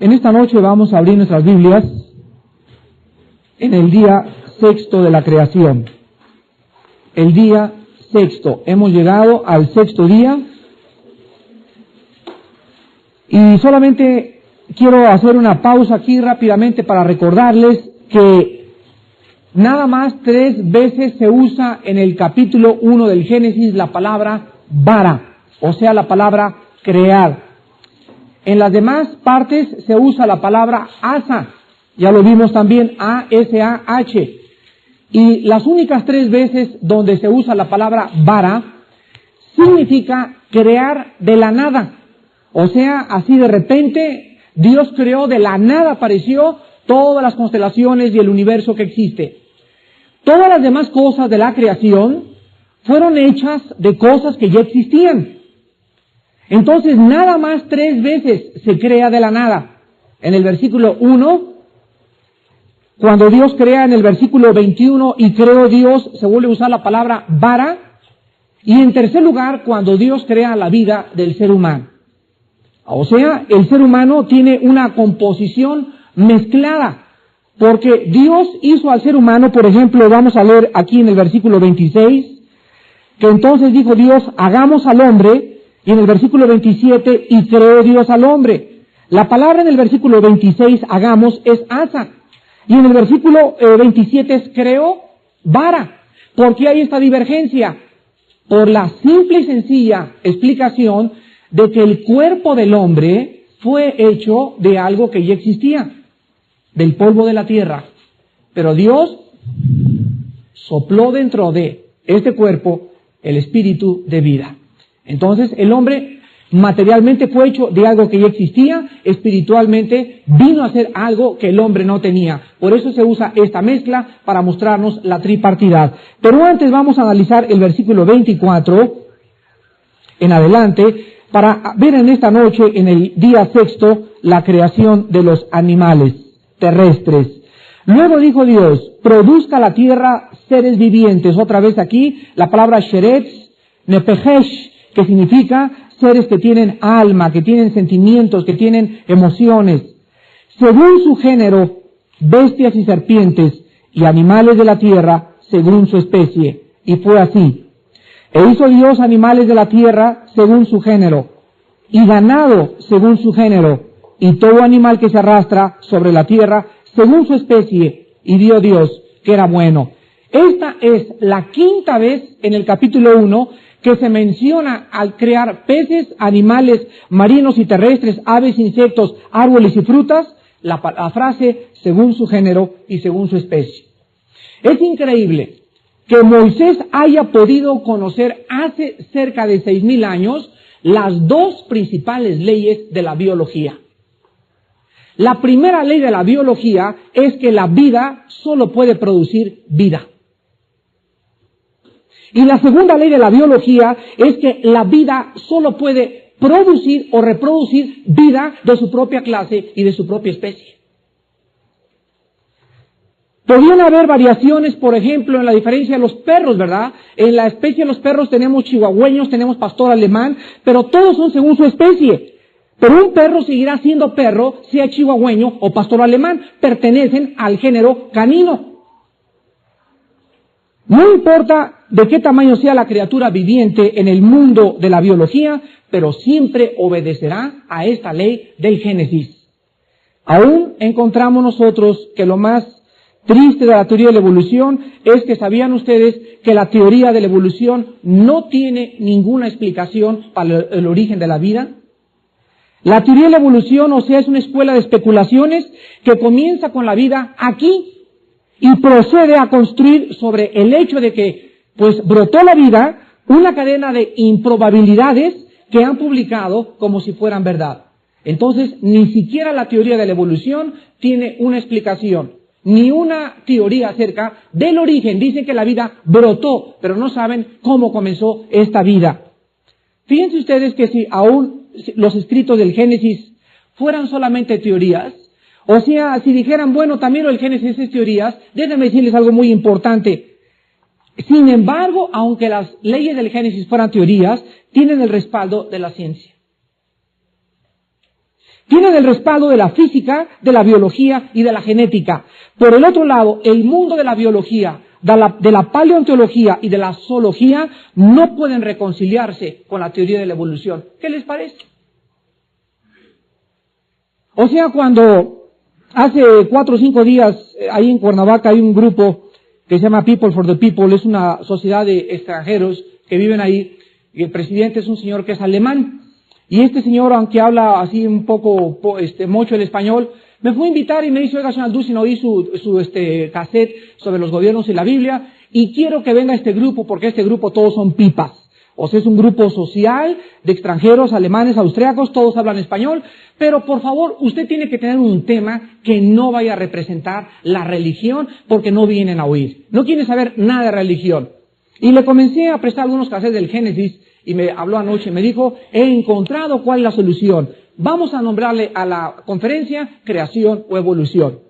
En esta noche vamos a abrir nuestras Biblias en el día sexto de la creación. El día sexto. Hemos llegado al sexto día. Y solamente quiero hacer una pausa aquí rápidamente para recordarles que nada más 3 veces se usa en el capítulo 1 del Génesis la palabra bara, o sea, la palabra crear. En las demás partes se usa la palabra asa, ya lo vimos también, A-S-A-H. Y las únicas 3 veces donde se usa la palabra bara, significa crear de la nada. O sea, así de repente, Dios creó de la nada, apareció todas las constelaciones y el universo que existe. Todas las demás cosas de la creación fueron hechas de cosas que ya existían. Entonces, nada más 3 veces se crea de la nada. En el versículo 1, cuando Dios crea, en el versículo 21, y creó Dios, se vuelve a usar la palabra bara. Y en tercer lugar, cuando Dios crea la vida del ser humano. O sea, el ser humano tiene una composición mezclada, porque Dios hizo al ser humano, por ejemplo, vamos a leer aquí en el versículo 26, que entonces dijo Dios, hagamos al hombre, y en el versículo 27, y creó Dios al hombre. La palabra en el versículo 26, hagamos, es asa, y en el versículo 27 es creó, bara. ¿Por qué hay esta divergencia? Por la simple y sencilla explicación de que el cuerpo del hombre fue hecho de algo que ya existía, del polvo de la tierra. Pero Dios sopló dentro de este cuerpo el espíritu de vida. Entonces el hombre materialmente fue hecho de algo que ya existía, espiritualmente vino a ser algo que el hombre no tenía. Por eso se usa esta mezcla para mostrarnos la tripartidad. Pero antes vamos a analizar el versículo 24 en adelante, para ver en esta noche, en el día sexto, la creación de los animales terrestres. Luego dijo Dios, produzca la tierra seres vivientes. Otra vez aquí, la palabra sheretz, nepejesh, que significa seres que tienen alma, que tienen sentimientos, que tienen emociones. Según su género, bestias y serpientes, y animales de la tierra, según su especie. Y fue así. E hizo Dios animales de la tierra según su género, y ganado según su género, y todo animal que se arrastra sobre la tierra según su especie, y vio Dios que era bueno. Esta es la 5ª vez en el capítulo 1 que se menciona al crear peces, animales marinos y terrestres, aves, insectos, árboles y frutas, la frase según su género y según su especie. Es increíble que Moisés haya podido conocer hace cerca de 6,000 años las 2 principales leyes de la biología. La primera ley de la biología es que la vida solo puede producir vida. Y la segunda ley de la biología es que la vida solo puede producir o reproducir vida de su propia clase y de su propia especie. Podrían haber variaciones, por ejemplo, en la diferencia de los perros, ¿verdad? En la especie de los perros tenemos chihuahueños, tenemos pastor alemán, pero todos son según su especie. Pero un perro seguirá siendo perro, sea chihuahueño o pastor alemán, pertenecen al género canino. No importa de qué tamaño sea la criatura viviente en el mundo de la biología, pero siempre obedecerá a esta ley del Génesis. Aún encontramos nosotros que lo más triste de la teoría de la evolución es que sabían ustedes que la teoría de la evolución no tiene ninguna explicación para el origen de la vida. La teoría de la evolución, o sea, es una escuela de especulaciones que comienza con la vida aquí y procede a construir sobre el hecho de que, pues, brotó la vida una cadena de improbabilidades que han publicado como si fueran verdad. Entonces, ni siquiera la teoría de la evolución tiene una explicación. Ni una teoría acerca del origen. Dicen que la vida brotó, pero no saben cómo comenzó esta vida. Fíjense ustedes que si aún los escritos del Génesis fueran solamente teorías, o sea, si dijeran, bueno, también el Génesis es teorías, déjenme decirles algo muy importante. Sin embargo, aunque las leyes del Génesis fueran teorías, tienen el respaldo de la ciencia. Tienen el respaldo de la física, de la biología y de la genética. Por el otro lado, el mundo de la biología, de la paleontología y de la zoología no pueden reconciliarse con la teoría de la evolución. ¿Qué les parece? O sea, cuando hace 4 o 5 días, ahí en Cuernavaca hay un grupo que se llama People for the People, es una sociedad de extranjeros que viven ahí, y el presidente es un señor que es alemán, y este señor, aunque habla así un poco mocho el español, me fue a invitar y me dice, oiga, señor Alducin, oí su cassette sobre los gobiernos y la Biblia, y quiero que venga este grupo, porque este grupo todos son pipas. O sea, es un grupo social de extranjeros, alemanes, austriacos, todos hablan español, pero por favor, usted tiene que tener un tema que no vaya a representar la religión, porque no vienen a oír. No quieren saber nada de religión. Y le comencé a prestar algunos cassettes del Génesis, y me habló anoche, me dijo, he encontrado cuál es la solución. Vamos a nombrarle a la conferencia creación o evolución.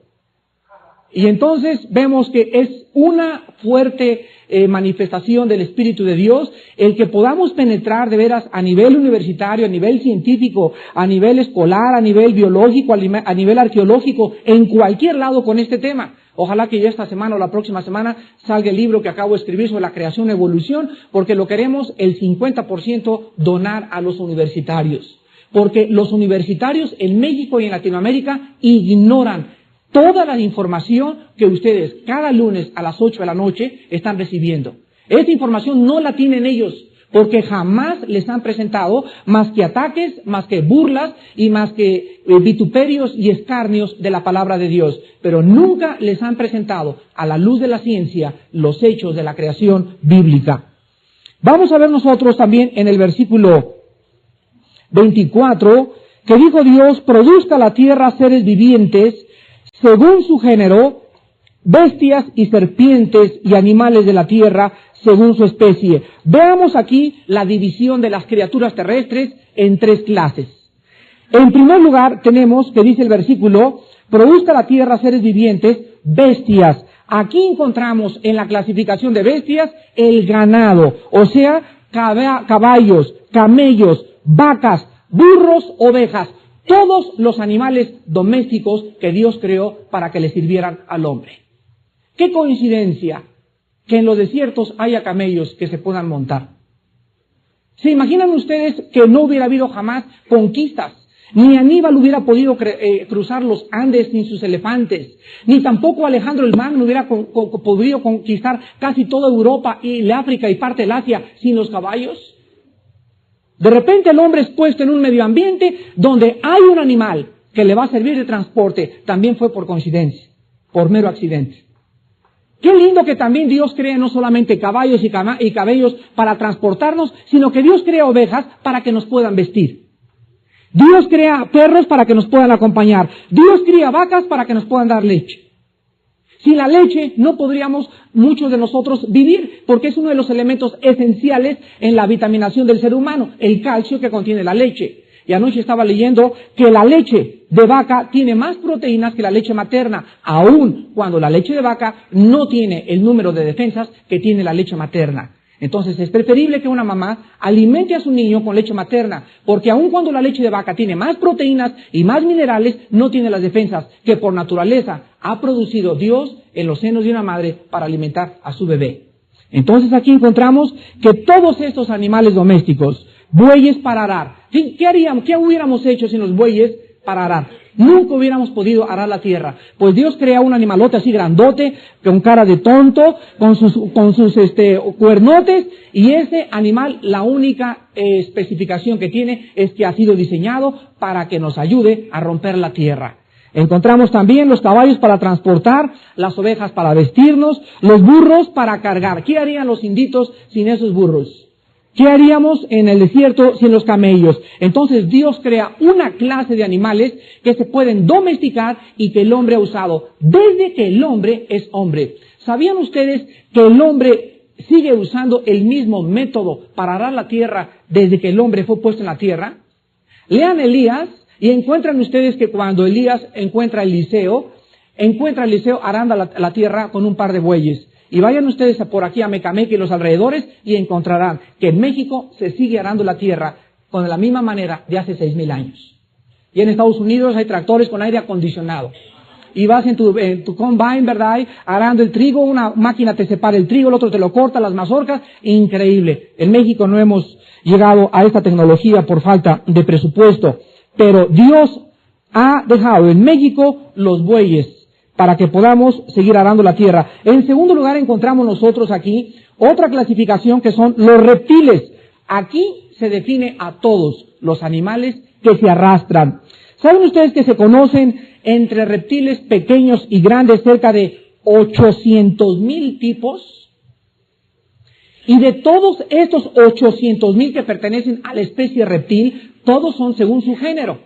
Y entonces vemos que es una fuerte manifestación del Espíritu de Dios el que podamos penetrar de veras a nivel universitario, a nivel científico, a nivel escolar, a nivel biológico, a nivel arqueológico, en cualquier lado con este tema. Ojalá que ya esta semana o la próxima semana salga el libro que acabo de escribir sobre la creación y evolución, porque lo queremos el 50% donar a los universitarios. Porque los universitarios en México y en Latinoamérica ignoran toda la información que ustedes cada lunes a las 8 de la noche están recibiendo. Esta información no la tienen ellos, porque jamás les han presentado más que ataques, más que burlas y más que vituperios y escarnios de la palabra de Dios. Pero nunca les han presentado a la luz de la ciencia los hechos de la creación bíblica. Vamos a ver nosotros también en el versículo 24, que dijo Dios, produzca la tierra seres vivientes según su género, bestias y serpientes y animales de la tierra según su especie. Veamos aquí la división de las criaturas terrestres en 3 clases. En primer lugar tenemos, que dice el versículo, produzca la tierra seres vivientes, bestias. Aquí encontramos en la clasificación de bestias el ganado, o sea, caballos, camellos, vacas, burros, ovejas. Todos los animales domésticos que Dios creó para que le sirvieran al hombre. ¡Qué coincidencia que en los desiertos haya camellos que se puedan montar! ¿Se imaginan ustedes que no hubiera habido jamás conquistas? Ni Aníbal hubiera podido cruzar los Andes sin sus elefantes, ni tampoco Alejandro el Magno hubiera podido conquistar casi toda Europa y el África y parte del Asia sin los caballos. De repente el hombre es puesto en un medio ambiente donde hay un animal que le va a servir de transporte. También fue por coincidencia, por mero accidente. Qué lindo que también Dios crea no solamente caballos y camellos para transportarnos, sino que Dios crea ovejas para que nos puedan vestir. Dios crea perros para que nos puedan acompañar. Dios cría vacas para que nos puedan dar leche. Sin la leche no podríamos muchos de nosotros vivir, porque es uno de los elementos esenciales en la vitaminación del ser humano, el calcio que contiene la leche. Y anoche estaba leyendo que la leche de vaca tiene más proteínas que la leche materna, aun cuando la leche de vaca no tiene el número de defensas que tiene la leche materna. Entonces es preferible que una mamá alimente a su niño con leche materna, porque aun cuando la leche de vaca tiene más proteínas y más minerales, no tiene las defensas que por naturaleza ha producido Dios en los senos de una madre para alimentar a su bebé. Entonces aquí encontramos que todos estos animales domésticos, bueyes para arar, ¿qué hubiéramos hecho sin los bueyes para arar? Nunca hubiéramos podido arar la tierra, pues Dios crea un animalote así grandote, con cara de tonto, con sus cuernotes, y ese animal, la única especificación que tiene es que ha sido diseñado para que nos ayude a romper la tierra. Encontramos también los caballos para transportar, las ovejas para vestirnos, los burros para cargar. ¿Qué harían los inditos sin esos burros? ¿Qué haríamos en el desierto sin los camellos? Entonces Dios crea una clase de animales que se pueden domesticar y que el hombre ha usado desde que el hombre es hombre. ¿Sabían ustedes que el hombre sigue usando el mismo método para arar la tierra desde que el hombre fue puesto en la tierra? Lean Elías y encuentran ustedes que cuando Elías encuentra Eliseo arando la tierra con un par de bueyes. Y vayan ustedes por aquí a Mecameca y los alrededores y encontrarán que en México se sigue arando la tierra con la misma manera de hace 6,000 años. Y en Estados Unidos hay tractores con aire acondicionado. Y vas en tu combine, ¿verdad? Arando el trigo, una máquina te separa el trigo, el otro te lo corta, las mazorcas. Increíble. En México no hemos llegado a esta tecnología por falta de presupuesto. Pero Dios ha dejado en México los bueyes para que podamos seguir arando la tierra. En segundo lugar encontramos nosotros aquí otra clasificación que son los reptiles. Aquí se define a todos los animales que se arrastran. ¿Saben ustedes que se conocen entre reptiles pequeños y grandes cerca de 800,000 tipos? Y de todos estos 800,000 que pertenecen a la especie reptil, todos son según su género.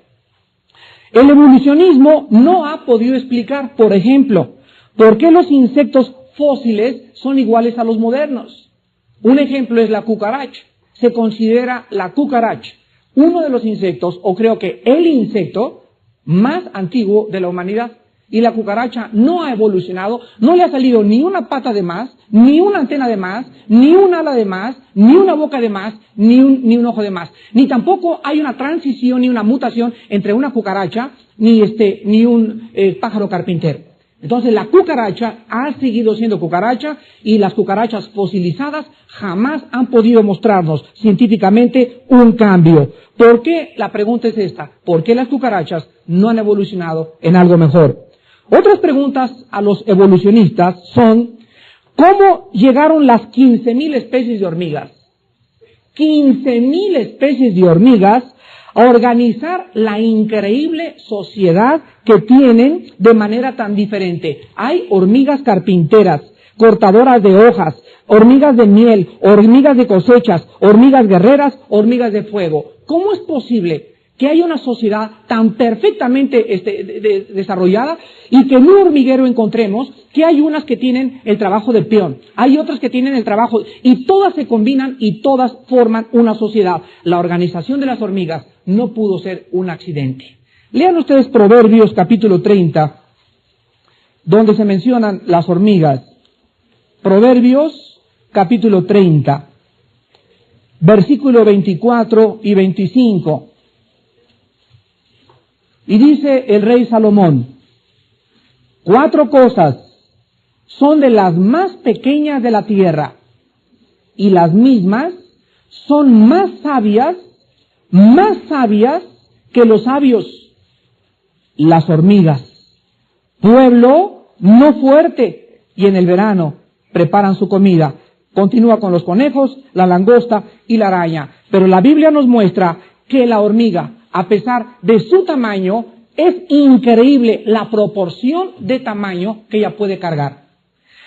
El evolucionismo no ha podido explicar, por ejemplo, por qué los insectos fósiles son iguales a los modernos. Un ejemplo es la cucaracha. Se considera la cucaracha uno de los insectos, o creo que el insecto más antiguo de la humanidad. Y la cucaracha no ha evolucionado, no le ha salido ni una pata de más, ni una antena de más, ni un ala de más, ni una boca de más, ni un ojo de más. Ni tampoco hay una transición ni una mutación entre una cucaracha ni un pájaro carpintero. Entonces la cucaracha ha seguido siendo cucaracha y las cucarachas fosilizadas jamás han podido mostrarnos científicamente un cambio. ¿Por qué? La pregunta es esta. ¿Por qué las cucarachas no han evolucionado en algo mejor? Otras preguntas a los evolucionistas son, ¿cómo llegaron las 15,000 especies de hormigas? 15,000 especies de hormigas a organizar la increíble sociedad que tienen de manera tan diferente. Hay hormigas carpinteras, cortadoras de hojas, hormigas de miel, hormigas de cosechas, hormigas guerreras, hormigas de fuego. ¿Cómo es posible que haya una sociedad tan perfectamente desarrollada y que en un hormiguero encontremos que hay unas que tienen el trabajo de peón, hay otras que tienen el trabajo, y todas se combinan y todas forman una sociedad? La organización de las hormigas no pudo ser un accidente. Lean ustedes Proverbios capítulo 30, donde se mencionan las hormigas. Proverbios capítulo 30, versículo 24 y 25. Y dice el rey Salomón, 4 cosas son de las más pequeñas de la tierra, y las mismas son más sabias que los sabios. Las hormigas, pueblo no fuerte, y en el verano preparan su comida. Continúa con los conejos, la langosta y la araña. Pero la Biblia nos muestra que la hormiga, a pesar de su tamaño, es increíble la proporción de tamaño que ella puede cargar.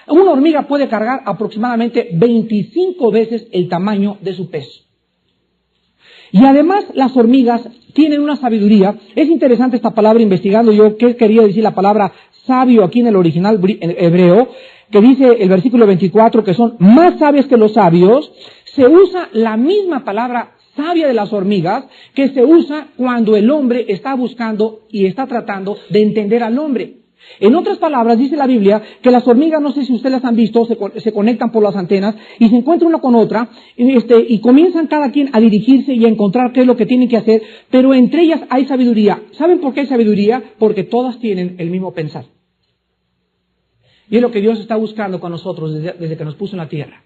Una hormiga puede cargar aproximadamente 25 veces el tamaño de su peso. Y además las hormigas tienen una sabiduría. Es interesante esta palabra, investigando yo qué quería decir la palabra sabio aquí en el original hebreo, que dice el versículo 24 que son más sabias que los sabios. Se usa la misma palabra sabia de las hormigas que se usa cuando el hombre está buscando y está tratando de entender al hombre. En otras palabras, dice la Biblia que las hormigas, no sé si ustedes las han visto, se conectan por las antenas y se encuentran una con otra y comienzan cada quien a dirigirse y a encontrar qué es lo que tienen que hacer, pero entre ellas hay sabiduría. ¿Saben por qué hay sabiduría? Porque todas tienen el mismo pensar. Y es lo que Dios está buscando con nosotros desde que nos puso en la tierra.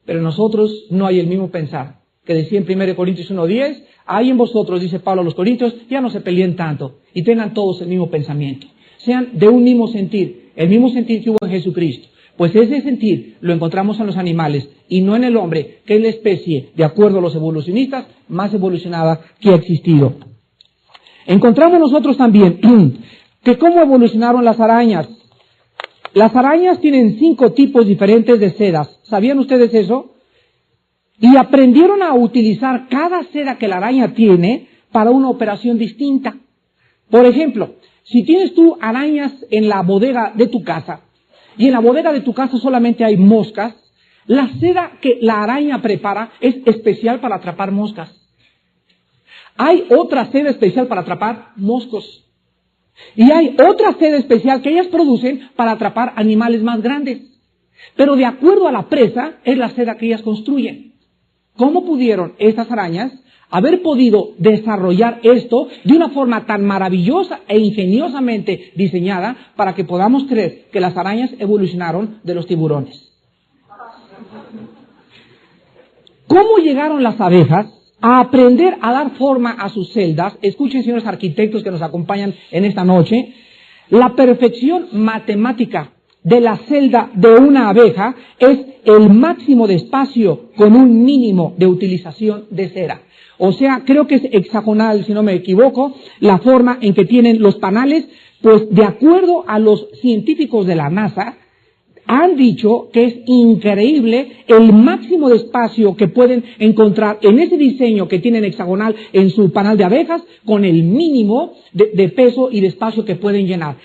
Pero en nosotros no hay el mismo pensar. Que decía en 1 Corintios 1:10, hay en vosotros, dice Pablo a los Corintios, ya no se peleen tanto y tengan todos el mismo pensamiento. Sean de un mismo sentir, el mismo sentir que hubo en Jesucristo. Pues ese sentir lo encontramos en los animales y no en el hombre, que es la especie, de acuerdo a los evolucionistas, más evolucionada que ha existido. Encontramos nosotros también que cómo evolucionaron las arañas. Las arañas tienen 5 tipos diferentes de sedas. ¿Sabían ustedes eso? Y aprendieron a utilizar cada seda que la araña tiene para una operación distinta. Por ejemplo, si tienes tú arañas en la bodega de tu casa, y en la bodega de tu casa solamente hay moscas, la seda que la araña prepara es especial para atrapar moscas. Hay otra seda especial para atrapar moscos. Y hay otra seda especial que ellas producen para atrapar animales más grandes. Pero de acuerdo a la presa, es la seda que ellas construyen. ¿Cómo pudieron estas arañas haber podido desarrollar esto de una forma tan maravillosa e ingeniosamente diseñada para que podamos creer que las arañas evolucionaron de los tiburones? ¿Cómo llegaron las abejas a aprender a dar forma a sus celdas? Escuchen, señores arquitectos que nos acompañan en esta noche, la perfección matemática de la celda de una abeja es el máximo de espacio con un mínimo de utilización de cera. O sea, creo que es hexagonal, si no me equivoco, la forma en que tienen los panales, pues de acuerdo a los científicos de la NASA, han dicho que es increíble el máximo de espacio que pueden encontrar en ese diseño que tienen hexagonal en su panal de abejas con el mínimo de peso y de espacio que pueden llenar.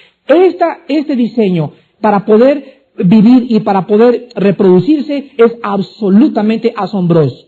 Este diseño para poder vivir y para poder reproducirse es absolutamente asombroso.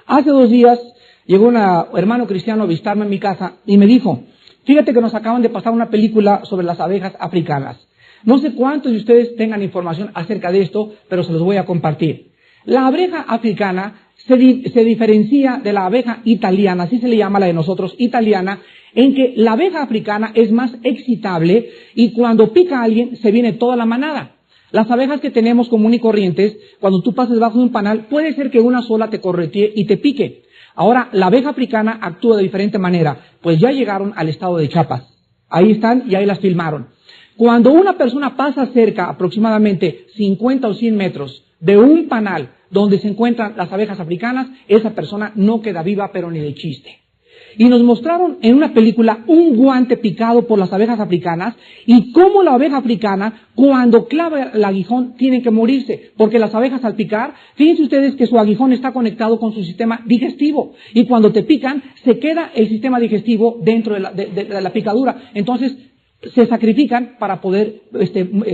Hace 2 días llegó un hermano cristiano a visitarme en mi casa y me dijo, fíjate que nos acaban de pasar una película sobre las abejas africanas. No sé cuántos de ustedes tengan información acerca de esto, pero se los voy a compartir. La abeja africana se diferencia de la abeja italiana, así se le llama la de nosotros, italiana, en que la abeja africana es más excitable y cuando pica a alguien se viene toda la manada. Las abejas que tenemos común y corrientes, cuando tú pases bajo de un panal, puede ser que una sola te corretee y te pique. Ahora, la abeja africana actúa de diferente manera, pues ya llegaron al estado de Chiapas. Ahí están y ahí las filmaron. Cuando una persona pasa cerca, aproximadamente 50 o 100 metros, de un panal donde se encuentran las abejas africanas, esa persona no queda viva, pero ni de chiste. Y nos mostraron en una película un guante picado por las abejas africanas y cómo la abeja africana, cuando clava el aguijón, tiene que morirse, porque las abejas al picar, fíjense ustedes que su aguijón está conectado con su sistema digestivo y cuando te pican, se queda el sistema digestivo dentro de la picadura. Entonces, se sacrifican para poder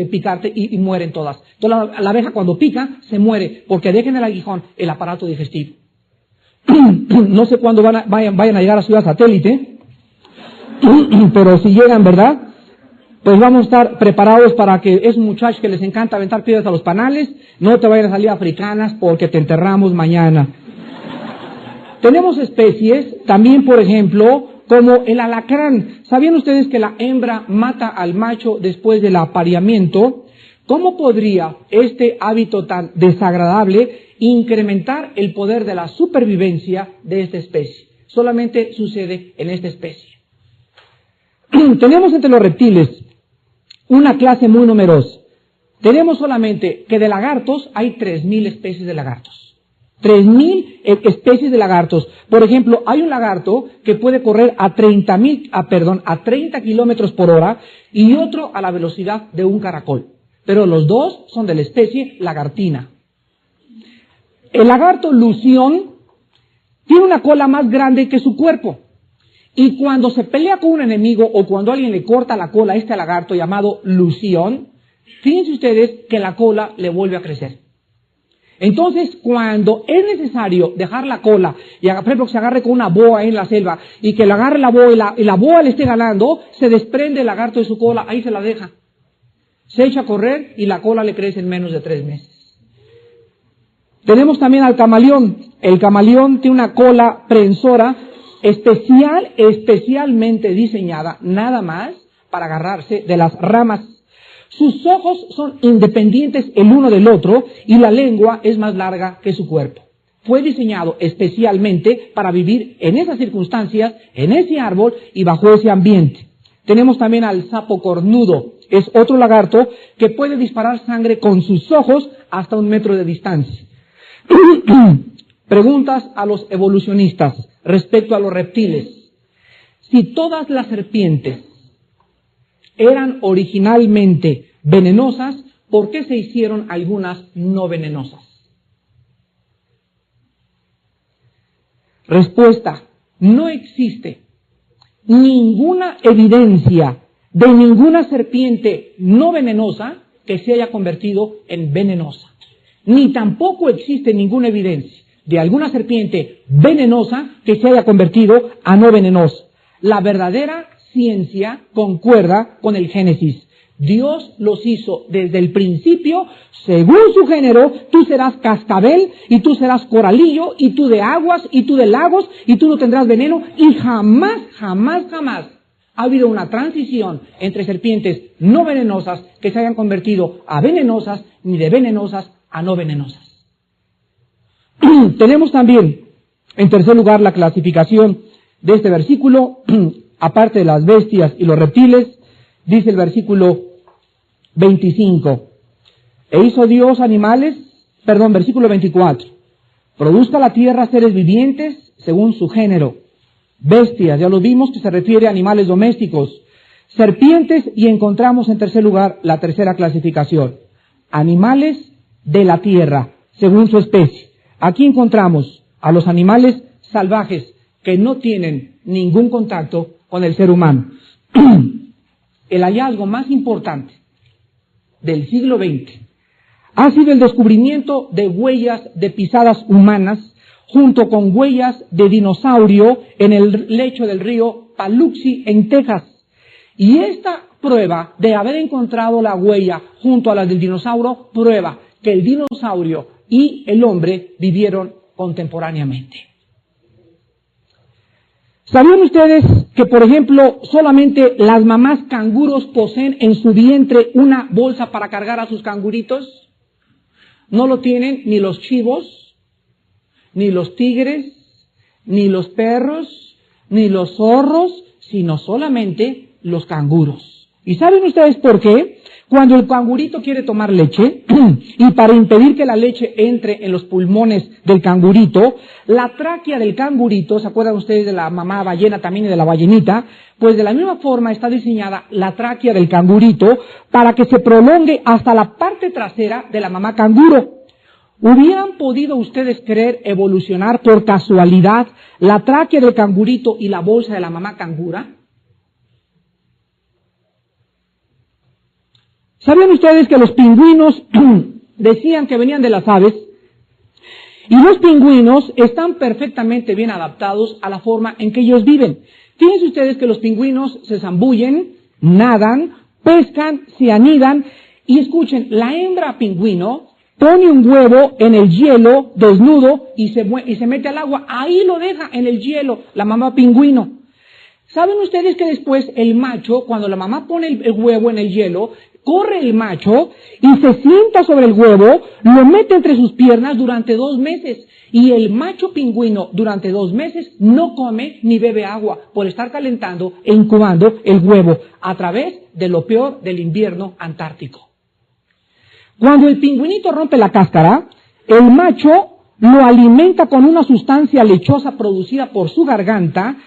picarte y mueren todas. Entonces la abeja cuando pica se muere porque deja en el aguijón el aparato digestivo. No sé cuándo vayan a llegar a Ciudad Satélite, pero si llegan, ¿verdad? Pues vamos a estar preparados para que esos muchachos que les encanta aventar piedras a los panales, no te vayan a salir africanas porque te enterramos mañana. Tenemos especies, también por ejemplo, como el alacrán. ¿Sabían ustedes que la hembra mata al macho después del apareamiento? ¿Cómo podría este hábito tan desagradable incrementar el poder de la supervivencia de esta especie? Solamente sucede en esta especie. Tenemos entre los reptiles una clase muy numerosa. Tenemos solamente que de lagartos hay 3.000 especies de lagartos. 3.000 especies de lagartos. Por ejemplo, hay un lagarto que puede correr a 30 kilómetros por hora y otro a la velocidad de un caracol. Pero los dos son de la especie lagartina. El lagarto lución tiene una cola más grande que su cuerpo. Y cuando se pelea con un enemigo o cuando alguien le corta la cola a este lagarto llamado lución, fíjense ustedes que la cola le vuelve a crecer. Entonces, cuando es necesario dejar la cola, y por ejemplo que se agarre con una boa en la selva, y que le agarre la boa y la boa le esté ganando, se desprende el lagarto de su cola, ahí se la deja. Se echa a correr y la cola le crece en menos de 3 meses. Tenemos también al camaleón. El camaleón tiene una cola prehensora especialmente diseñada, nada más, para agarrarse de las ramas. Sus ojos son independientes el uno del otro y la lengua es más larga que su cuerpo. Fue diseñado especialmente para vivir en esas circunstancias, en ese árbol y bajo ese ambiente. Tenemos también al sapo cornudo. Es otro lagarto que puede disparar sangre con sus ojos hasta 1 metro de distancia. Preguntas a los evolucionistas respecto a los reptiles. Si todas las serpientes eran originalmente venenosas, ¿por qué se hicieron algunas no venenosas? Respuesta: no existe ninguna evidencia de ninguna serpiente no venenosa que se haya convertido en venenosa. Ni tampoco existe ninguna evidencia de alguna serpiente venenosa que se haya convertido a no venenosa. La verdadera ciencia concuerda con el Génesis. Dios los hizo desde el principio, según su género. Tú serás cascabel, y tú serás coralillo, y tú de aguas, y tú de lagos, y tú no tendrás veneno, y jamás ha habido una transición entre serpientes no venenosas que se hayan convertido a venenosas, ni de venenosas a no venenosas. Tenemos también, en tercer lugar, la clasificación de este versículo, aparte de las bestias y los reptiles. Dice el versículo 25, hizo Dios versículo 24, produzca la tierra seres vivientes según su género, bestias, ya lo vimos que se refiere a animales domésticos, serpientes, y encontramos en tercer lugar la tercera clasificación, animales de la tierra según su especie. Aquí encontramos a los animales salvajes que no tienen ningún contacto con el ser humano. El hallazgo más importante del siglo XX ha sido el descubrimiento de huellas de pisadas humanas junto con huellas de dinosaurio en el lecho del río Paluxy en Texas. Y esta prueba de haber encontrado la huella junto a la del dinosaurio prueba que el dinosaurio y el hombre vivieron contemporáneamente. ¿Sabían ustedes que, por ejemplo, solamente las mamás canguros poseen en su vientre una bolsa para cargar a sus canguritos? No lo tienen ni los chivos, ni los tigres, ni los perros, ni los zorros, sino solamente los canguros. ¿Y saben ustedes por qué? Cuando el cangurito quiere tomar leche, y para impedir que la leche entre en los pulmones del cangurito, la tráquea del cangurito, ¿se acuerdan ustedes de la mamá ballena también y de la ballenita? Pues de la misma forma está diseñada la tráquea del cangurito para que se prolongue hasta la parte trasera de la mamá canguro. ¿Hubieran podido ustedes creer evolucionar por casualidad la tráquea del cangurito y la bolsa de la mamá cangura? ¿Sabían ustedes que los pingüinos decían que venían de las aves? Y los pingüinos están perfectamente bien adaptados a la forma en que ellos viven. Fíjense ustedes que los pingüinos se zambullen, nadan, pescan, se anidan, y escuchen, la hembra pingüino pone un huevo en el hielo desnudo y se mete al agua, ahí lo deja en el hielo la mamá pingüino. ¿Saben ustedes que después el macho, cuando la mamá pone el huevo en el hielo, corre el macho y se sienta sobre el huevo, lo mete entre sus piernas durante 2 meses? Y el macho pingüino durante 2 meses no come ni bebe agua por estar calentando e incubando el huevo a través de lo peor del invierno antártico. Cuando el pingüinito rompe la cáscara, el macho lo alimenta con una sustancia lechosa producida por su garganta,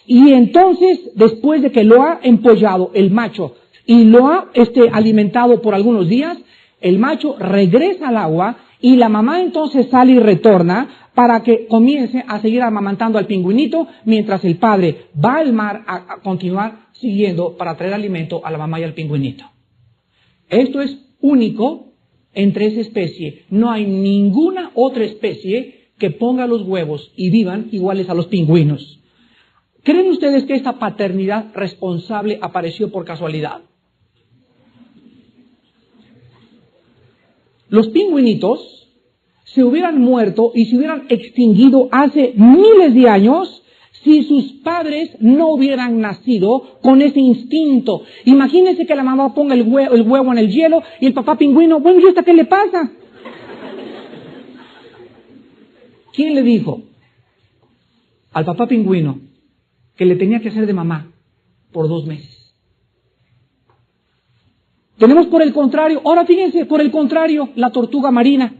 y entonces, después de que lo ha empollado el macho y lo ha alimentado por algunos días, el macho regresa al agua y la mamá entonces sale y retorna para que comience a seguir amamantando al pingüinito, mientras el padre va al mar a continuar siguiendo para traer alimento a la mamá y al pingüinito. Esto es único entre esa especie. No hay ninguna otra especie que ponga los huevos y vivan iguales a los pingüinos. ¿Creen ustedes que esta paternidad responsable apareció por casualidad? Los pingüinitos se hubieran muerto y se hubieran extinguido hace miles de años si sus padres no hubieran nacido con ese instinto. Imagínense que la mamá ponga el huevo en el hielo y el papá pingüino, bueno, ¿y esta qué le pasa? ¿Quién le dijo al papá pingüino que le tenía que hacer de mamá por 2 meses? Tenemos por el contrario, ahora fíjense, por el contrario, la tortuga marina.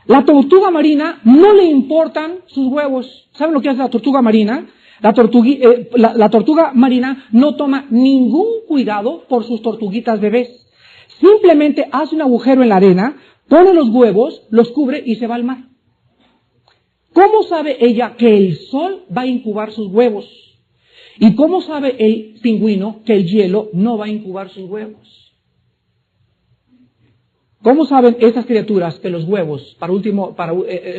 La tortuga marina no le importan sus huevos. ¿Saben lo que hace la tortuga marina? La tortuga marina no toma ningún cuidado por sus tortuguitas bebés. Simplemente hace un agujero en la arena, pone los huevos, los cubre y se va al mar. ¿Cómo sabe ella que el sol va a incubar sus huevos? ¿Y cómo sabe el pingüino que el hielo no va a incubar sus huevos? ¿Cómo saben estas criaturas que los huevos, para el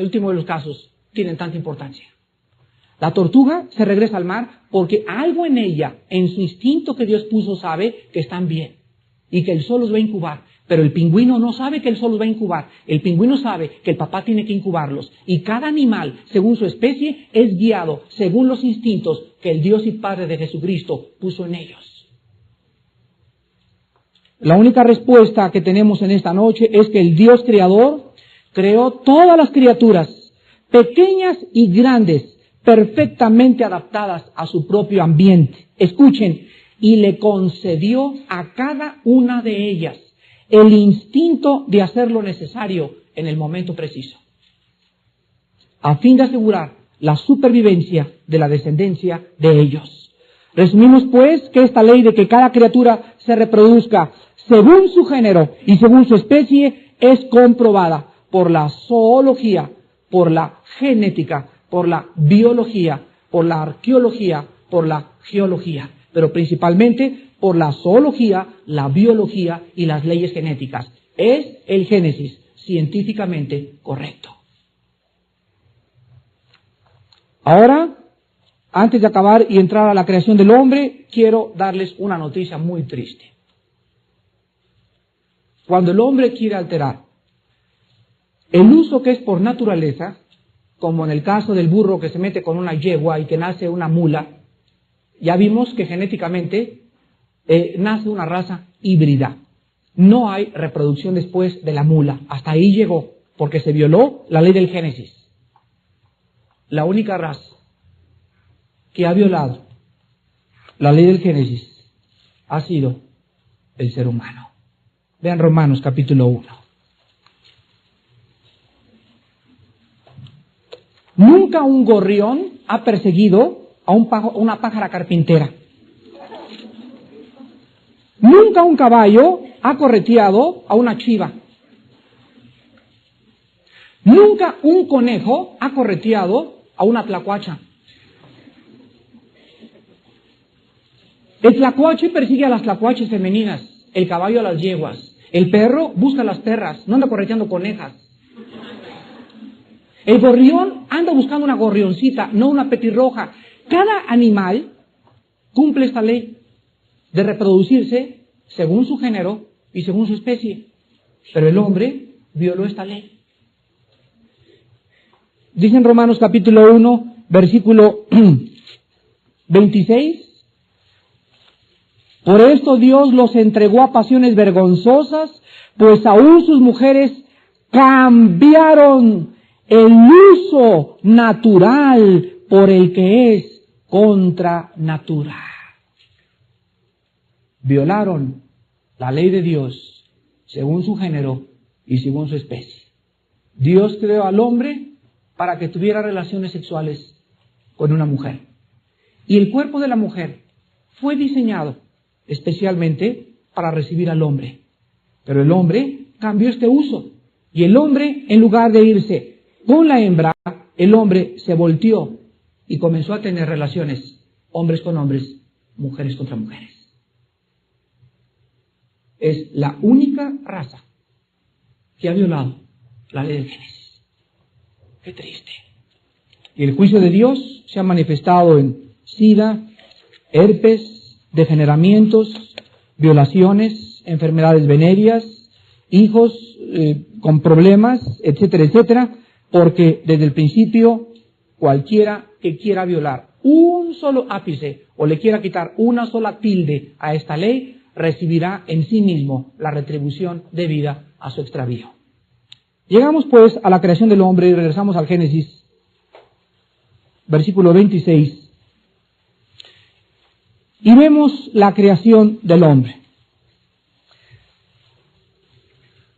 último de los casos, tienen tanta importancia? La tortuga se regresa al mar porque algo en ella, en su instinto que Dios puso, sabe que están bien. y que el sol los va a incubar. Pero el pingüino no sabe que el sol los va a incubar. El pingüino sabe que el papá tiene que incubarlos. Y cada animal, según su especie, es guiado según los instintos que el Dios y Padre de Jesucristo puso en ellos. La única respuesta que tenemos en esta noche es que el Dios creador creó todas las criaturas, pequeñas y grandes, perfectamente adaptadas a su propio ambiente. Escuchen, y le concedió a cada una de ellas el instinto de hacer lo necesario en el momento preciso, a fin de asegurar la supervivencia de la descendencia de ellos. Resumimos pues que esta ley de que cada criatura se reproduzca según su género y según su especie es comprobada por la zoología, por la genética, por la biología, por la arqueología, por la geología, pero principalmente por la zoología, la biología y las leyes genéticas. Es el Génesis científicamente correcto. Ahora, antes de acabar y entrar a la creación del hombre, quiero darles una noticia muy triste. Cuando el hombre quiere alterar el uso que es por naturaleza, como en el caso del burro que se mete con una yegua y que nace una mula, ya vimos que genéticamente nace una raza híbrida. No hay reproducción después de la mula. Hasta ahí llegó, porque se violó la ley del Génesis. La única raza que ha violado la ley del Génesis ha sido el ser humano. Vean Romanos capítulo 1. Nunca un gorrión ha perseguido a una pájara carpintera. Nunca un caballo ha correteado a una chiva. Nunca un conejo ha correteado a una tlacuacha. El tlacuache persigue a las tlacuaches femeninas, el caballo a las yeguas. El perro busca a las perras, no anda correteando conejas. El gorrión anda buscando una gorrioncita, no una petirroja. Cada animal cumple esta ley de reproducirse según su género y según su especie. Pero el hombre violó esta ley. Dice en Romanos capítulo 1, versículo 26, por esto Dios los entregó a pasiones vergonzosas, pues aún sus mujeres cambiaron el uso natural por el que es contra natura. Violaron la ley de Dios según su género y según su especie. Dios creó al hombre para que tuviera relaciones sexuales con una mujer. Y el cuerpo de la mujer fue diseñado especialmente para recibir al hombre. Pero el hombre cambió este uso. Y el hombre, en lugar de irse con la hembra, el hombre se volteó y comenzó a tener relaciones, hombres con hombres, mujeres contra mujeres. Es la única raza que ha violado la ley del Génesis. Qué triste. Y el juicio de Dios se ha manifestado en sida, herpes, degeneramientos, violaciones, enfermedades venéreas, hijos con problemas, etcétera, etcétera, porque desde el principio cualquiera que quiera violar un solo ápice o le quiera quitar una sola tilde a esta ley, recibirá en sí mismo la retribución debida a su extravío. Llegamos pues a la creación del hombre y regresamos al Génesis, versículo 26, y vemos la creación del hombre.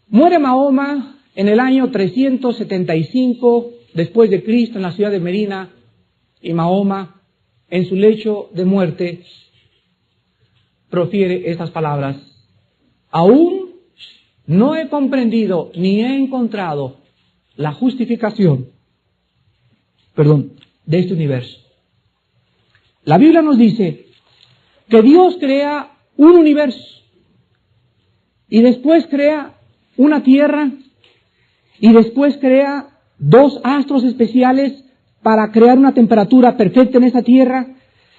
Muere Mahoma en el año 375 después de Cristo en la ciudad de Medina, y Mahoma en su lecho de muerte profiere estas palabras: aún no he comprendido ni he encontrado la justificación, de este universo. La Biblia nos dice que Dios crea un universo y después crea una tierra y después crea dos astros especiales para crear una temperatura perfecta en esa tierra.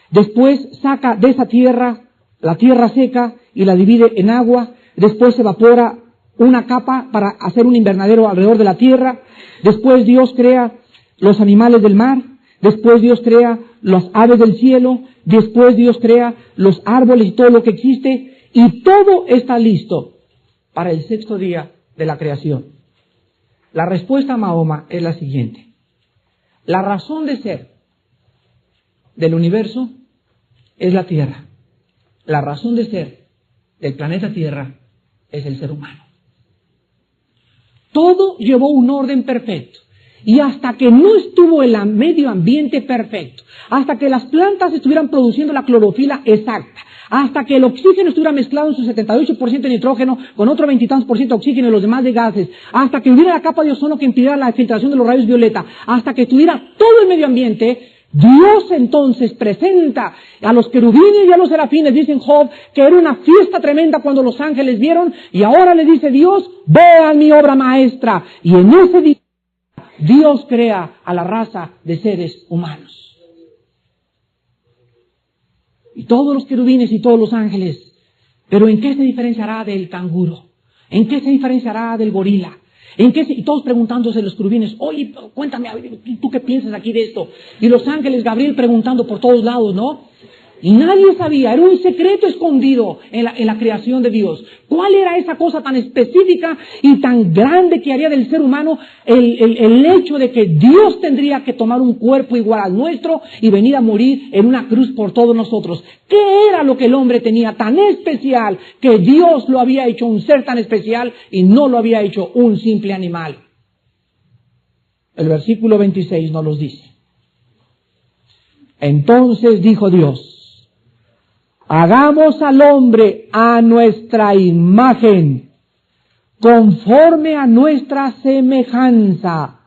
Después saca de esa tierra la tierra seca y la divide en agua. después se evapora una capa para hacer un invernadero alrededor de la tierra, después Dios crea los animales del mar, después Dios crea las aves del cielo, después Dios crea los árboles y todo lo que existe, y todo está listo para el sexto día de la creación. La respuesta a Mahoma es la siguiente. La razón de ser del universo es la Tierra. La razón de ser del planeta Tierra es el ser humano. Todo llevó un orden perfecto. Y hasta que no estuvo el medio ambiente perfecto, hasta que las plantas estuvieran produciendo la clorofila exacta, hasta que el oxígeno estuviera mezclado en su 78% de nitrógeno con otro 20 y tantos % de oxígeno y los demás de gases, hasta que hubiera la capa de ozono que impidiera la filtración de los rayos violeta, hasta que estuviera todo el medio ambiente, Dios entonces presenta a los querubines y a los serafines, dicen Job, que era una fiesta tremenda cuando los ángeles vieron, y ahora le dice Dios, vean mi obra maestra, y en ese día Dios crea a la raza de seres humanos. Y todos los querubines y todos los ángeles. Pero ¿en qué se diferenciará del canguro? ¿En qué se diferenciará del gorila? Y todos preguntándose los querubines, oye, cuéntame, ¿tú qué piensas aquí de esto? Y los ángeles, Gabriel preguntando por todos lados, ¿no? Y nadie sabía, era un secreto escondido en la creación de Dios. ¿Cuál era esa cosa tan específica y tan grande que haría del ser humano el hecho de que Dios tendría que tomar un cuerpo igual al nuestro y venir a morir en una cruz por todos nosotros? ¿Qué era lo que el hombre tenía tan especial que Dios lo había hecho un ser tan especial y no lo había hecho un simple animal? El versículo 26 nos los dice. Entonces dijo Dios, hagamos al hombre a nuestra imagen, conforme a nuestra semejanza,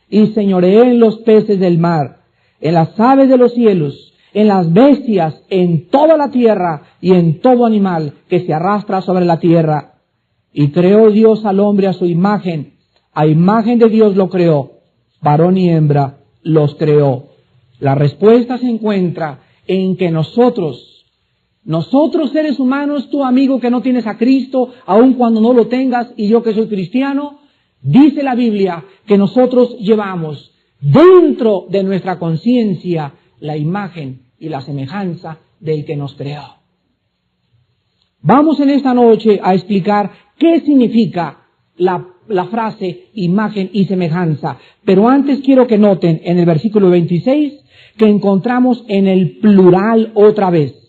y señoreen los peces del mar, en las aves de los cielos, en las bestias, en toda la tierra y en todo animal que se arrastra sobre la tierra. Y creó Dios al hombre a su imagen de Dios lo creó, varón y hembra los creó. La respuesta se encuentra en que nosotros seres humanos, tú amigo que no tienes a Cristo, aun cuando no lo tengas, y yo que soy cristiano, dice la Biblia que nosotros llevamos dentro de nuestra conciencia la imagen y la semejanza del que nos creó. Vamos en esta noche a explicar qué significa la frase imagen y semejanza, pero antes quiero que noten en el versículo 26 que encontramos en el plural otra vez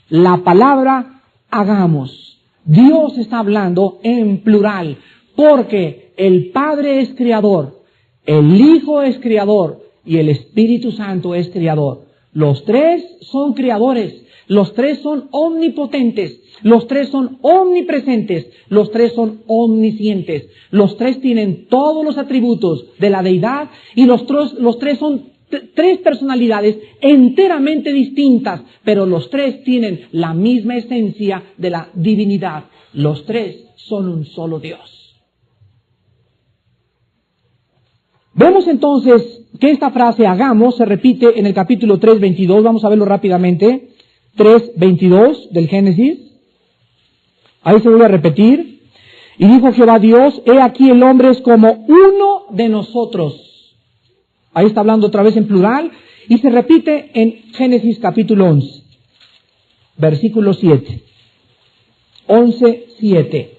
la palabra hagamos. Dios está hablando en plural, porque el Padre es creador, el Hijo es creador y el Espíritu Santo es creador. Los tres son creadores, los tres son omnipotentes, los tres son omnipresentes, los tres son omniscientes, los tres tienen todos los atributos de la deidad y los tres son tres personalidades enteramente distintas, pero los tres tienen la misma esencia de la divinidad. Los tres son un solo Dios. Vemos entonces que esta frase hagamos se repite en el capítulo 3:22, vamos a verlo rápidamente, 3:22 del Génesis. Ahí se vuelve a repetir. Y dijo Jehová Dios, he aquí el hombre es como uno de nosotros. Ahí está hablando otra vez en plural y se repite en Génesis capítulo 11, versículo 7. 11:7.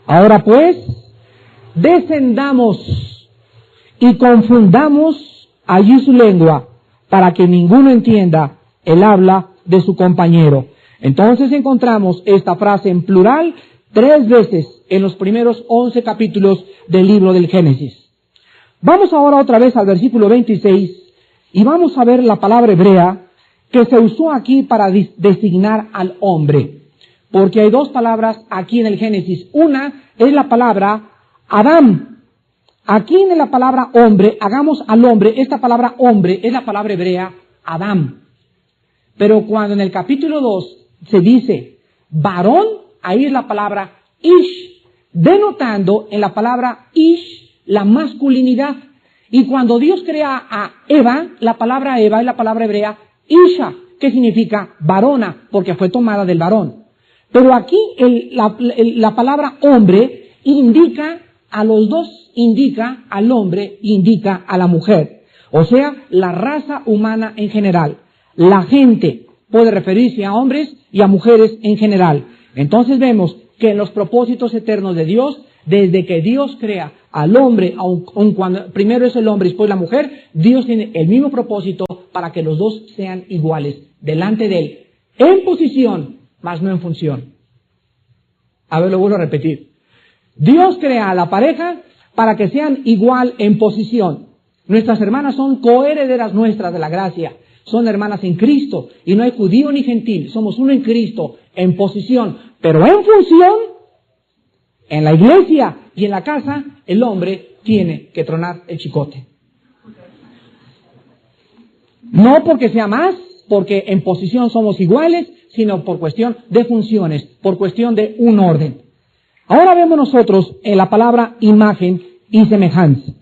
Ahora pues, descendamos y confundamos allí su lengua para que ninguno entienda el habla de su compañero. Entonces encontramos esta frase en plural 3 veces en los primeros 11 capítulos del libro del Génesis. Vamos ahora otra vez al versículo 26 y vamos a ver la palabra hebrea que se usó aquí para designar al hombre. Porque hay dos palabras aquí en el Génesis. Una es la palabra Adán. Aquí en la palabra hombre, hagamos al hombre, esta palabra hombre es la palabra hebrea Adán. Pero cuando en el capítulo 2 se dice varón, ahí es la palabra Ish, denotando en la palabra Ish la masculinidad. Y cuando Dios crea a Eva, la palabra Eva es la palabra hebrea Isha, que significa varona, porque fue tomada del varón. Pero aquí la palabra hombre indica a los dos, indica al hombre, indica a la mujer. O sea, la raza humana en general. La gente puede referirse a hombres y a mujeres en general. Entonces vemos que en los propósitos eternos de Dios, desde que Dios crea al hombre, aun cuando primero es el hombre y después la mujer, Dios tiene el mismo propósito para que los dos sean iguales delante de Él, en posición, mas no en función. A ver, lo vuelvo a repetir. Dios crea a la pareja para que sean igual en posición. Nuestras hermanas son coherederas nuestras de la gracia. Son hermanas en Cristo y no hay judío ni gentil. Somos uno en Cristo en posición, pero en función, en la iglesia y en la casa, el hombre tiene que tronar el chicote. No porque sea más, porque en posición somos iguales, sino por cuestión de funciones, por cuestión de un orden. Ahora vemos nosotros en la palabra imagen y semejanza.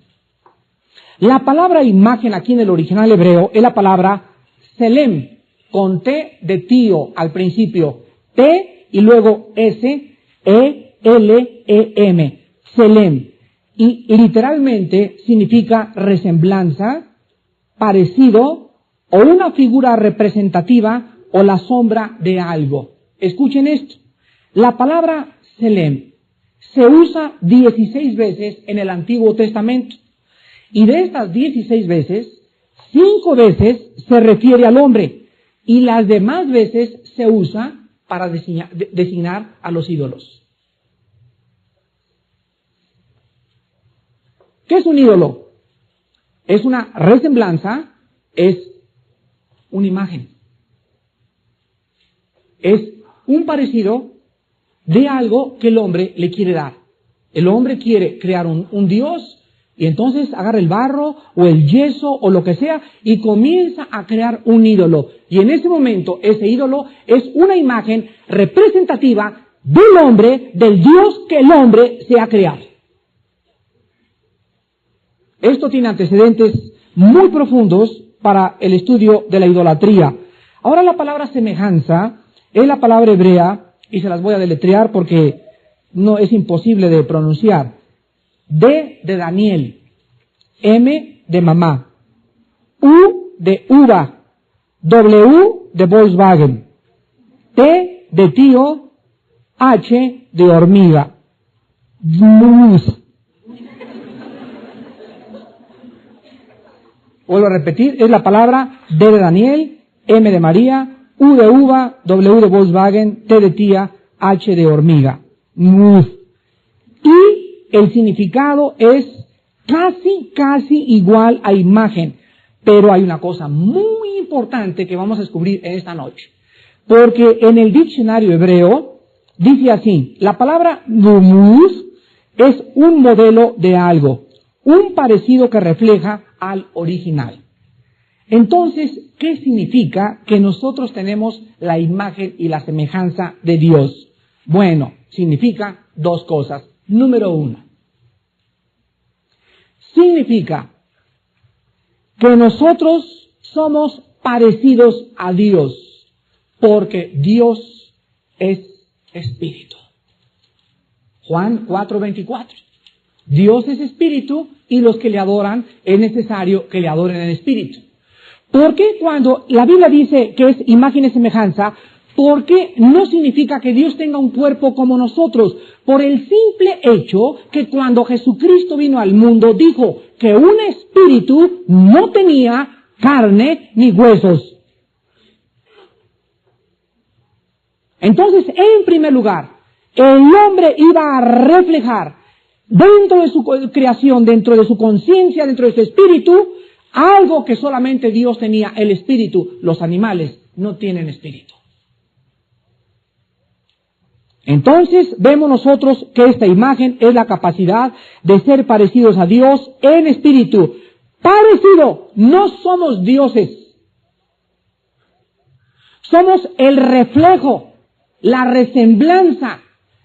La palabra imagen aquí en el original hebreo es la palabra selem, con T de tío al principio, T y luego S, E, L, E, M, selem. Y literalmente significa resemblanza, parecido o una figura representativa o la sombra de algo. Escuchen esto. La palabra selem se usa 16 veces en el Antiguo Testamento. Y de estas 16 veces, 5 veces se refiere al hombre y las demás veces se usa para designar a los ídolos. ¿Qué es un ídolo? Es una resemblanza, es una imagen. Es un parecido de algo que el hombre le quiere dar. El hombre quiere crear un Dios y entonces agarra el barro o el yeso o lo que sea y comienza a crear un ídolo. Y en ese momento ese ídolo es una imagen representativa del hombre, del Dios que el hombre se ha creado. Esto tiene antecedentes muy profundos para el estudio de la idolatría. Ahora la palabra semejanza es la palabra hebrea, y se las voy a deletrear porque no es imposible de pronunciar. D de Daniel, M de mamá, U de uva, W de Volkswagen, T de tío, H de hormiga. Vuelvo a repetir, es la palabra D de Daniel, M de María, U de uva, W de Volkswagen, T de tía, H de hormiga. Y el significado es casi igual a imagen. Pero hay una cosa muy importante que vamos a descubrir en esta noche. Porque en el diccionario hebreo dice así, la palabra dumuz es un modelo de algo, un parecido que refleja al original. Entonces, ¿qué significa que nosotros tenemos la imagen y la semejanza de Dios? Bueno, significa dos cosas. Número 1. Significa que nosotros somos parecidos a Dios, porque Dios es espíritu. Juan 4:24. Dios es espíritu y los que le adoran es necesario que le adoren en espíritu. ¿Por qué cuando la Biblia dice que es imagen y semejanza? ¿Por qué no significa que Dios tenga un cuerpo como nosotros? Por el simple hecho que cuando Jesucristo vino al mundo dijo que un espíritu no tenía carne ni huesos. Entonces, en primer lugar, el hombre iba a reflejar dentro de su creación, dentro de su conciencia, dentro de su espíritu, algo que solamente Dios tenía, el espíritu. Los animales no tienen espíritu. Entonces vemos nosotros que esta imagen es la capacidad de ser parecidos a Dios en espíritu. Parecido, no somos dioses. Somos el reflejo, la resemblanza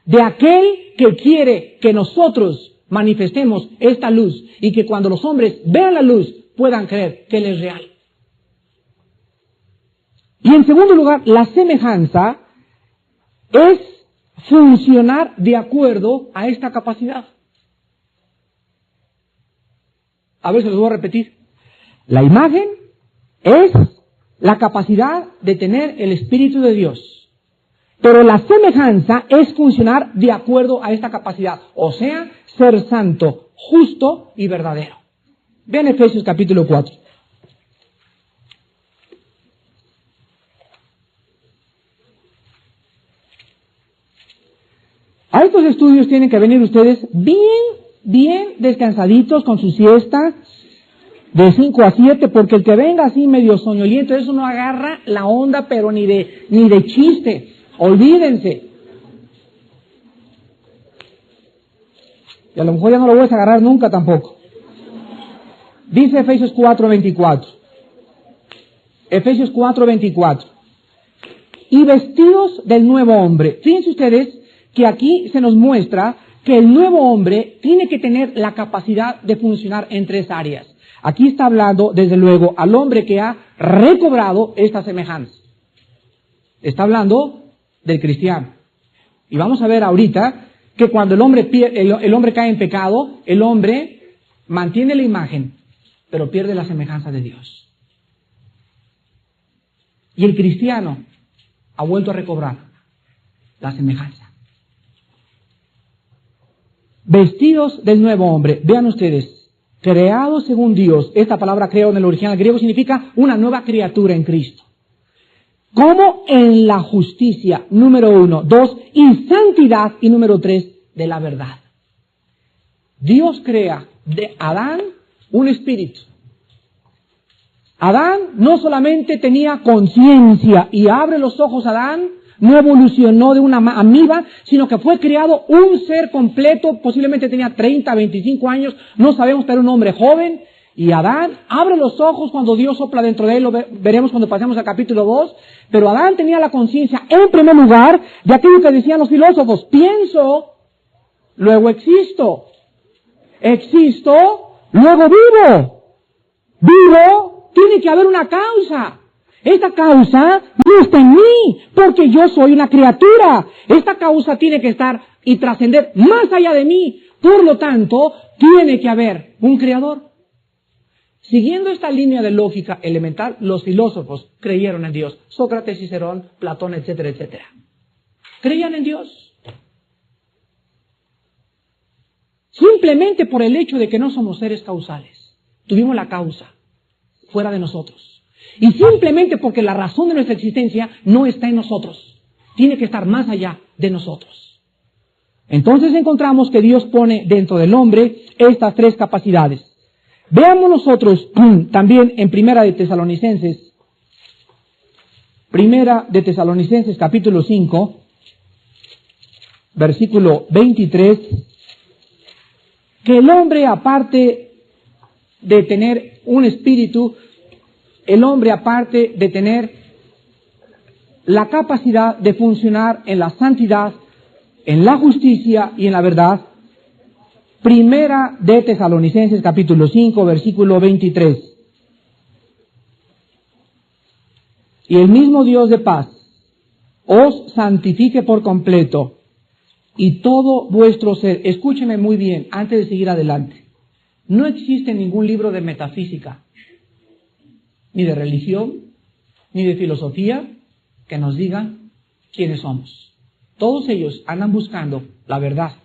de aquel que quiere que nosotros manifestemos esta luz y que cuando los hombres vean la luz puedan creer que Él es real. Y en segundo lugar, la semejanza es funcionar de acuerdo a esta capacidad. A ver, se los voy a repetir. La imagen es la capacidad de tener el Espíritu de Dios. Pero la semejanza es funcionar de acuerdo a esta capacidad. O sea, ser santo, justo y verdadero. Vean Efesios capítulo 4. A estos estudios tienen que venir ustedes bien descansaditos con su siesta de 5 a 7, porque el que venga así medio soñoliento, eso no agarra la onda, pero ni de chiste. Olvídense. Y a lo mejor ya no lo voy a agarrar nunca tampoco. Dice Efesios 4:24. Efesios 4:24. Y vestidos del nuevo hombre. Fíjense ustedes que aquí se nos muestra que el nuevo hombre tiene que tener la capacidad de funcionar en 3 áreas. Aquí está hablando, desde luego, al hombre que ha recobrado esta semejanza. Está hablando del cristiano. Y vamos a ver ahorita que cuando el hombre cae en pecado, el hombre mantiene la imagen, pero pierde la semejanza de Dios. Y el cristiano ha vuelto a recobrar la semejanza. Vestidos del nuevo hombre. Vean ustedes. Creados según Dios. Esta palabra creado en el original griego significa una nueva criatura en Cristo. Como en la justicia, número 1. 2, y santidad, y número 3, de la verdad. Dios crea de Adán un espíritu. Adán no solamente tenía conciencia y abre los ojos a Adán, no evolucionó de una amiba, sino que fue creado un ser completo, posiblemente tenía 30, 25 años, no sabemos, pero era un hombre joven. Y Adán abre los ojos cuando Dios sopla dentro de él, lo veremos cuando pasemos al capítulo 2, pero Adán tenía la conciencia, en primer lugar, de aquello que decían los filósofos: pienso, luego existo. Existo, luego vivo. Vivo, tiene que haber una causa. Esta causa no está en mí, porque yo soy una criatura. Esta causa tiene que estar y trascender más allá de mí. Por lo tanto, tiene que haber un creador. Siguiendo esta línea de lógica elemental, los filósofos creyeron en Dios. Sócrates, Cicerón, Platón, etcétera, etcétera. Creían en Dios. Simplemente por el hecho de que no somos seres causales. Tuvimos la causa fuera de nosotros. Y simplemente porque la razón de nuestra existencia no está en nosotros. Tiene que estar más allá de nosotros. Entonces encontramos que Dios pone dentro del hombre estas 3 capacidades. Veamos nosotros también en Primera de Tesalonicenses capítulo 5, versículo 23, que el hombre, aparte de tener un espíritu, el hombre, aparte de tener la capacidad de funcionar en la santidad, en la justicia y en la verdad, Primera de Tesalonicenses capítulo 5, versículo 23. Y el mismo Dios de paz os santifique por completo, y todo vuestro ser. Escúcheme muy bien antes de seguir adelante. No existe ningún libro de metafísica, ni de religión, ni de filosofía, que nos diga quiénes somos. Todos ellos andan buscando la verdad.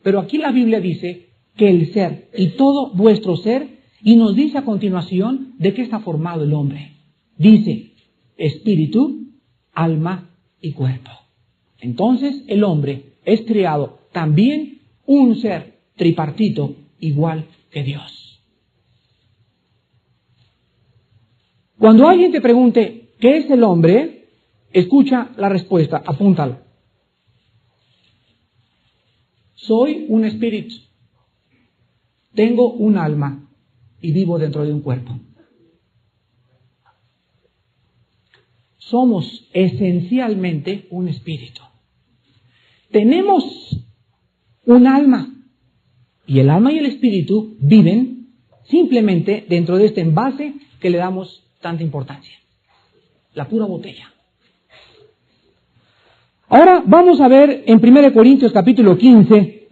Pero aquí la Biblia dice que el ser y todo vuestro ser, y nos dice a continuación de qué está formado el hombre. Dice, espíritu, alma y cuerpo. Entonces el hombre es creado también un ser tripartito igual que Dios. Cuando alguien te pregunte ¿qué es el hombre?, escucha la respuesta, apúntalo. Soy un espíritu, tengo un alma y vivo dentro de un cuerpo. Somos esencialmente un espíritu. Tenemos un alma, y el alma y el espíritu viven simplemente dentro de este envase que le damos tanta importancia, la pura botella. Ahora vamos a ver en 1 Corintios capítulo 15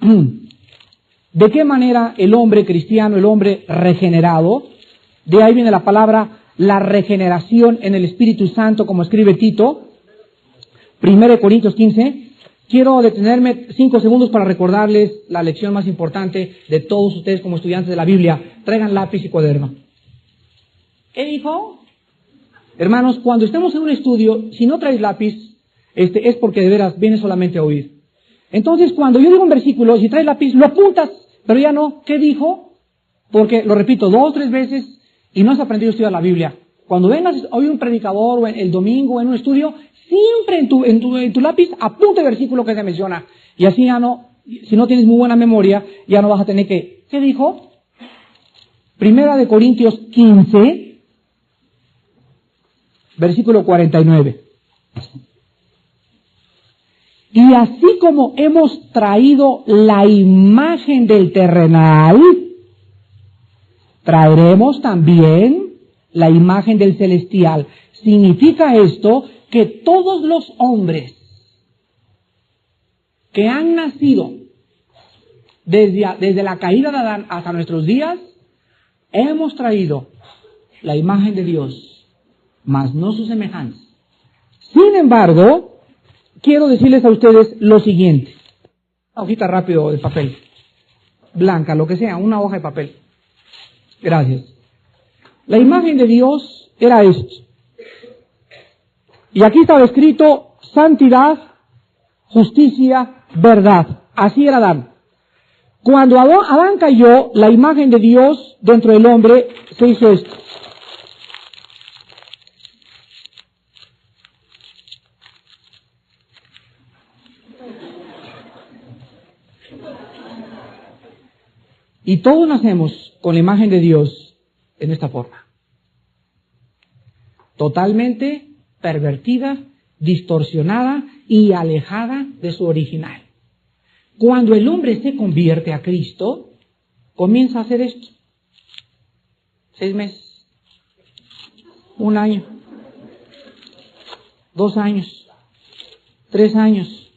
de qué manera el hombre cristiano, el hombre regenerado, de ahí viene la palabra la regeneración en el Espíritu Santo, como escribe Tito, 1 Corintios 15. Quiero detenerme 5 segundos para recordarles la lección más importante de todos ustedes como estudiantes de la Biblia. Traigan lápiz y cuaderno. ¿Qué dijo? Hermanos, cuando estemos en un estudio, si no traes lápiz, es porque de veras vienes solamente a oír. Entonces, cuando yo digo un versículo, si traes lápiz, lo apuntas, pero ya no. ¿Qué dijo? Porque lo repito 2 o 3 veces y no has aprendido a estudiar la Biblia. Cuando vengas a oír un predicador o el domingo en un estudio, siempre en tu lápiz apunta el versículo que se menciona. Y así ya no, si no tienes muy buena memoria, ya no vas a tener que... ¿Qué dijo? 1 Corintios 15, versículo 49. Y así como hemos traído la imagen del terrenal, traeremos también la imagen del celestial. Significa esto que todos los hombres que han nacido desde la caída de Adán hasta nuestros días, hemos traído la imagen de Dios, mas no su semejanza. Sin embargo, quiero decirles a ustedes lo siguiente. Una hojita rápido de papel, blanca, lo que sea, una hoja de papel. Gracias. La imagen de Dios era esto. Y aquí estaba escrito santidad, justicia, verdad. Así era Adán. Cuando Adán cayó, la imagen de Dios dentro del hombre se hizo esto. Y todos nacemos con la imagen de Dios en esta forma. Totalmente pervertida, distorsionada y alejada de su original. Cuando el hombre se convierte a Cristo, comienza a hacer esto. 6 meses, 1 año, 2 años, 3 años,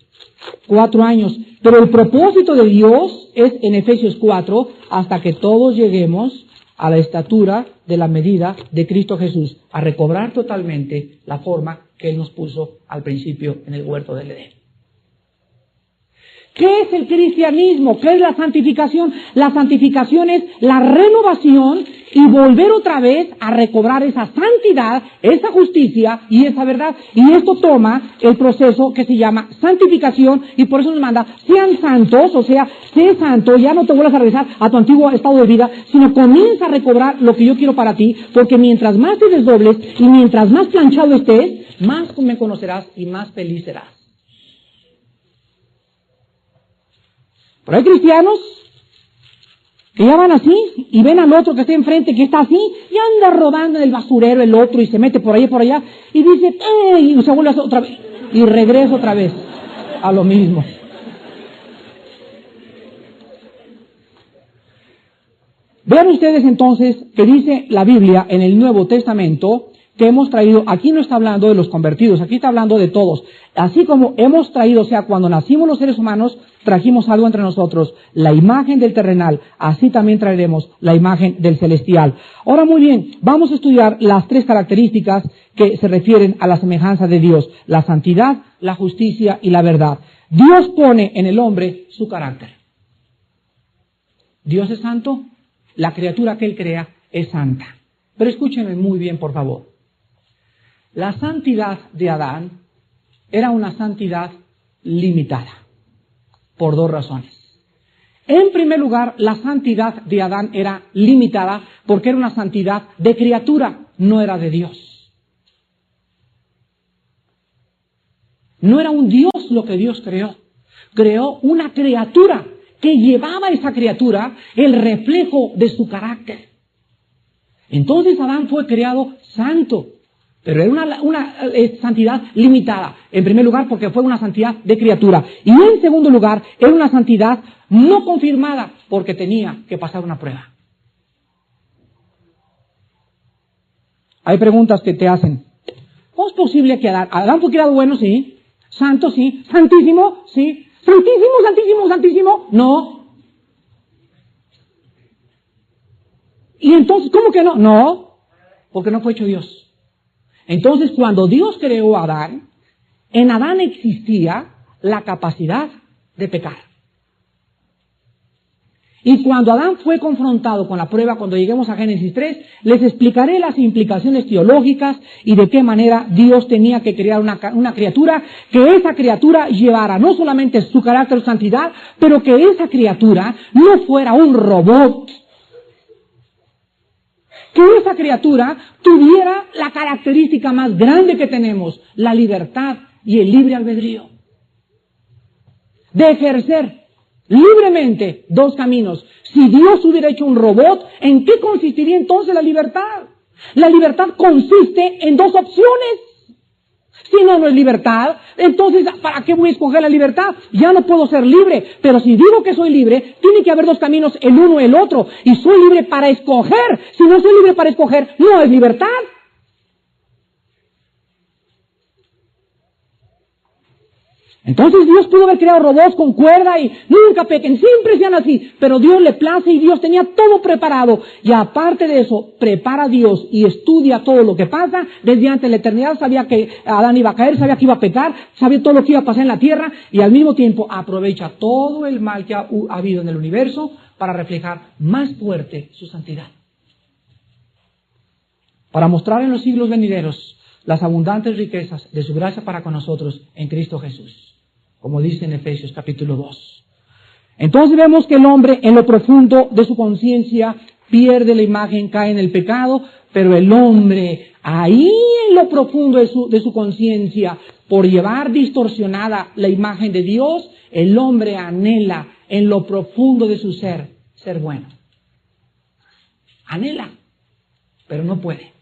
4 años. Pero el propósito de Dios es en Efesios 4, hasta que todos lleguemos a la estatura de la medida de Cristo Jesús, a recobrar totalmente la forma que Él nos puso al principio en el huerto del Edén. ¿Qué es el cristianismo? ¿Qué es la santificación? La santificación es la renovación y volver otra vez a recobrar esa santidad, esa justicia y esa verdad. Y esto toma el proceso que se llama santificación, y por eso nos manda, sean santos, o sea, sé santo, ya no te vuelvas a regresar a tu antiguo estado de vida, sino comienza a recobrar lo que yo quiero para ti, porque mientras más te desdobles y mientras más planchado estés, más me conocerás y más feliz serás. Pero hay cristianos que ya van así y ven al otro que está enfrente que está así y anda rodando en el basurero el otro y se mete por ahí y por allá y dice, y se vuelve otra vez y regresa otra vez a lo mismo. Vean ustedes entonces que dice la Biblia en el Nuevo Testamento que hemos traído, aquí no está hablando de los convertidos, aquí está hablando de todos. Así como hemos traído, o sea, cuando nacimos los seres humanos, trajimos algo entre nosotros, la imagen del terrenal, así también traeremos la imagen del celestial. Ahora muy bien, vamos a estudiar las 3 características que se refieren a la semejanza de Dios, la santidad, la justicia y la verdad. Dios pone en el hombre su carácter. Dios es santo, la criatura que Él crea es santa. Pero escúchenme muy bien, por favor. La santidad de Adán era una santidad limitada, por 2 razones. En primer lugar, la santidad de Adán era limitada porque era una santidad de criatura, no era de Dios. No era un Dios lo que Dios creó. Creó una criatura que llevaba a esa criatura el reflejo de su carácter. Entonces Adán fue creado santo. Pero era una santidad limitada. En primer lugar, porque fue una santidad de criatura. Y en segundo lugar, era una santidad no confirmada, porque tenía que pasar una prueba. Hay preguntas que te hacen. ¿Cómo es posible que Adán fue creado bueno? Sí. Santo, sí. Santísimo, sí. Santísimo, santísimo, santísimo, no. Y entonces, ¿cómo que no? No, porque no fue hecho Dios. Entonces, cuando Dios creó a Adán, en Adán existía la capacidad de pecar. Y cuando Adán fue confrontado con la prueba, cuando lleguemos a Génesis 3, les explicaré las implicaciones teológicas y de qué manera Dios tenía que crear una criatura, que esa criatura llevara no solamente su carácter de santidad, pero que esa criatura no fuera un robot. Que esa criatura tuviera la característica más grande que tenemos, la libertad y el libre albedrío. De ejercer libremente dos caminos. Si Dios hubiera hecho un robot, ¿en qué consistiría entonces la libertad? La libertad consiste en dos opciones. Si no es libertad, entonces ¿para qué voy a escoger la libertad? Ya no puedo ser libre. Pero si digo que soy libre, tiene que haber dos caminos, el uno o el otro. Y soy libre para escoger. Si no soy libre para escoger, no es libertad. Entonces Dios pudo haber creado robots con cuerda y nunca pequen, siempre sean así, pero Dios le place y Dios tenía todo preparado. Y aparte de eso, prepara Dios y estudia todo lo que pasa. Desde antes de la eternidad sabía que Adán iba a caer, sabía que iba a pecar, sabía todo lo que iba a pasar en la tierra y al mismo tiempo aprovecha todo el mal que ha habido en el universo para reflejar más fuerte su santidad. Para mostrar en los siglos venideros las abundantes riquezas de su gracia para con nosotros en Cristo Jesús. Como dice en Efesios capítulo 2. Entonces vemos que el hombre en lo profundo de su conciencia pierde la imagen, cae en el pecado, pero el hombre ahí en lo profundo de su conciencia, por llevar distorsionada la imagen de Dios, el hombre anhela en lo profundo de su ser bueno. Anhela, pero no puede.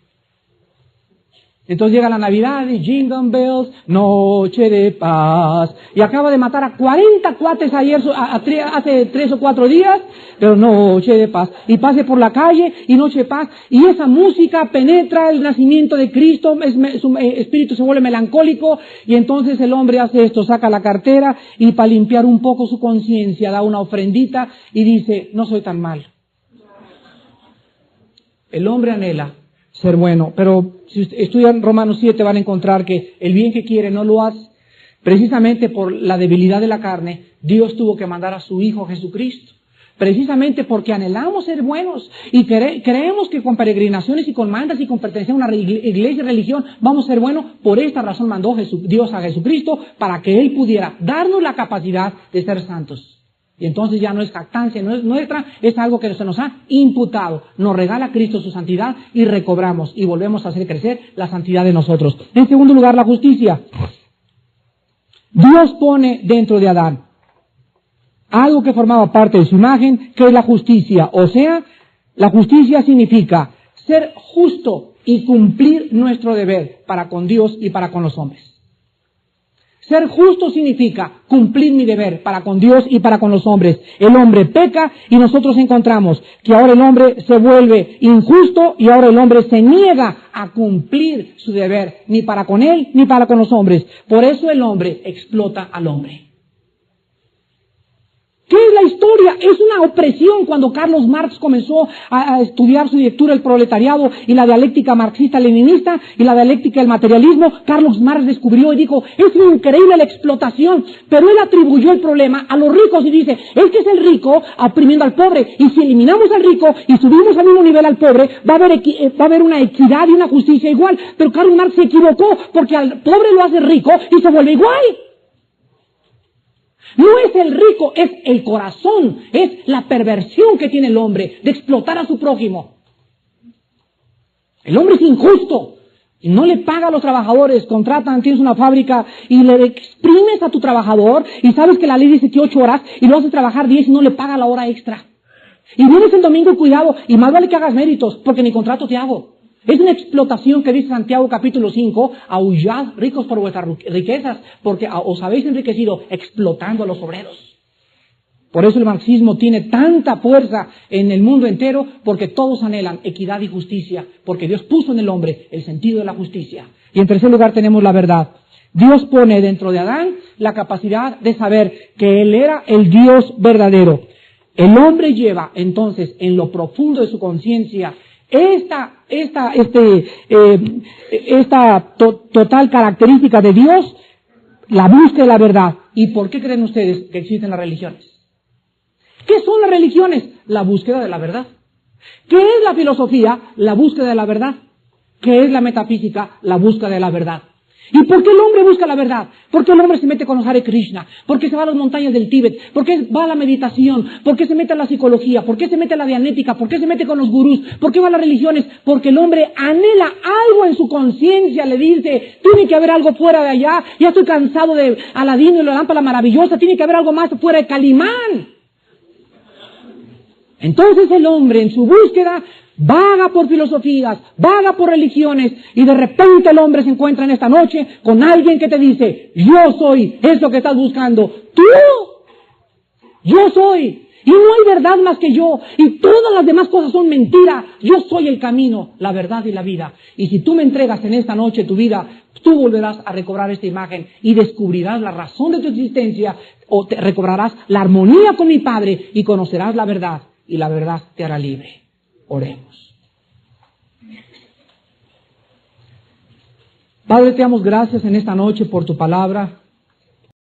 Entonces llega la Navidad y Jingle Bells, noche de paz. Y acaba de matar a 40 cuates ayer, hace 3 o 4 días, pero noche de paz. Y pase por la calle y noche de paz. Y esa música penetra el nacimiento de Cristo, su espíritu se vuelve melancólico. Y entonces el hombre hace esto, saca la cartera y para limpiar un poco su conciencia da una ofrendita y dice, no soy tan mal. El hombre anhela ser bueno, pero si estudian Romanos 7 van a encontrar que el bien que quiere no lo hace. Precisamente por la debilidad de la carne, Dios tuvo que mandar a su Hijo Jesucristo. Precisamente porque anhelamos ser buenos y creemos que con peregrinaciones y con mandas y con pertenecer a una iglesia y religión vamos a ser buenos. Por esta razón mandó Dios a Jesucristo para que Él pudiera darnos la capacidad de ser santos. Y entonces ya no es jactancia, no es nuestra, es algo que se nos ha imputado. Nos regala Cristo su santidad y recobramos y volvemos a hacer crecer la santidad de nosotros. En segundo lugar, la justicia. Dios pone dentro de Adán algo que formaba parte de su imagen, que es la justicia. O sea, la justicia significa ser justo y cumplir nuestro deber para con Dios y para con los hombres. Ser justo significa cumplir mi deber para con Dios y para con los hombres. El hombre peca y nosotros encontramos que ahora el hombre se vuelve injusto y ahora el hombre se niega a cumplir su deber, ni para con él ni para con los hombres. Por eso el hombre explota al hombre. ¿Qué es la historia? Es una opresión. Cuando Carlos Marx comenzó a estudiar su lectura El proletariado y la dialéctica marxista-leninista y la dialéctica del materialismo, Carlos Marx descubrió y dijo, es increíble la explotación, pero él atribuyó el problema a los ricos y dice, es que es el rico oprimiendo al pobre, y si eliminamos al rico y subimos al mismo nivel al pobre, va a haber una equidad y una justicia igual. Pero Carlos Marx se equivocó, porque al pobre lo hace rico y se vuelve igual. No es el rico, es el corazón, es la perversión que tiene el hombre de explotar a su prójimo. El hombre es injusto y no le paga a los trabajadores, tienes una fábrica y le exprimes a tu trabajador y sabes que la ley dice que 8 horas y lo haces trabajar 10 y no le paga la hora extra. Y vienes el domingo y cuidado, y más vale que hagas méritos porque ni contrato te hago. Es una explotación que dice Santiago capítulo 5, aullad ricos por vuestras riquezas, porque os habéis enriquecido explotando a los obreros. Por eso el marxismo tiene tanta fuerza en el mundo entero, porque todos anhelan equidad y justicia, porque Dios puso en el hombre el sentido de la justicia. Y en tercer lugar tenemos la verdad. Dios pone dentro de Adán la capacidad de saber que Él era el Dios verdadero. El hombre lleva entonces en lo profundo de su conciencia total característica de Dios, la búsqueda de la verdad. ¿Y por qué creen ustedes que existen las religiones? ¿Qué son las religiones? La búsqueda de la verdad. ¿Qué es la filosofía? La búsqueda de la verdad. ¿Qué es la metafísica? La búsqueda de la verdad. ¿Y por qué el hombre busca la verdad? ¿Por qué el hombre se mete con los Hare Krishna? ¿Por qué se va a las montañas del Tíbet? ¿Por qué va a la meditación? ¿Por qué se mete a la psicología? ¿Por qué se mete a la dianética? ¿Por qué se mete con los gurús? ¿Por qué va a las religiones? Porque el hombre anhela algo en su conciencia, le dice, tiene que haber algo fuera de allá, ya estoy cansado de Aladino y la lámpara maravillosa, tiene que haber algo más fuera de Calimán. Entonces el hombre en su búsqueda vaga por filosofías, vaga por religiones, y de repente el hombre se encuentra en esta noche con alguien que te dice, yo soy eso que estás buscando. ¿Tú? Yo soy. Y no hay verdad más que yo. Y todas las demás cosas son mentira. Yo soy el camino, la verdad y la vida. Y si tú me entregas en esta noche tu vida, tú volverás a recobrar esta imagen y descubrirás la razón de tu existencia, o te recobrarás la armonía con mi Padre y conocerás la verdad. Y la verdad te hará libre. Oremos. Padre, te damos gracias en esta noche por tu palabra.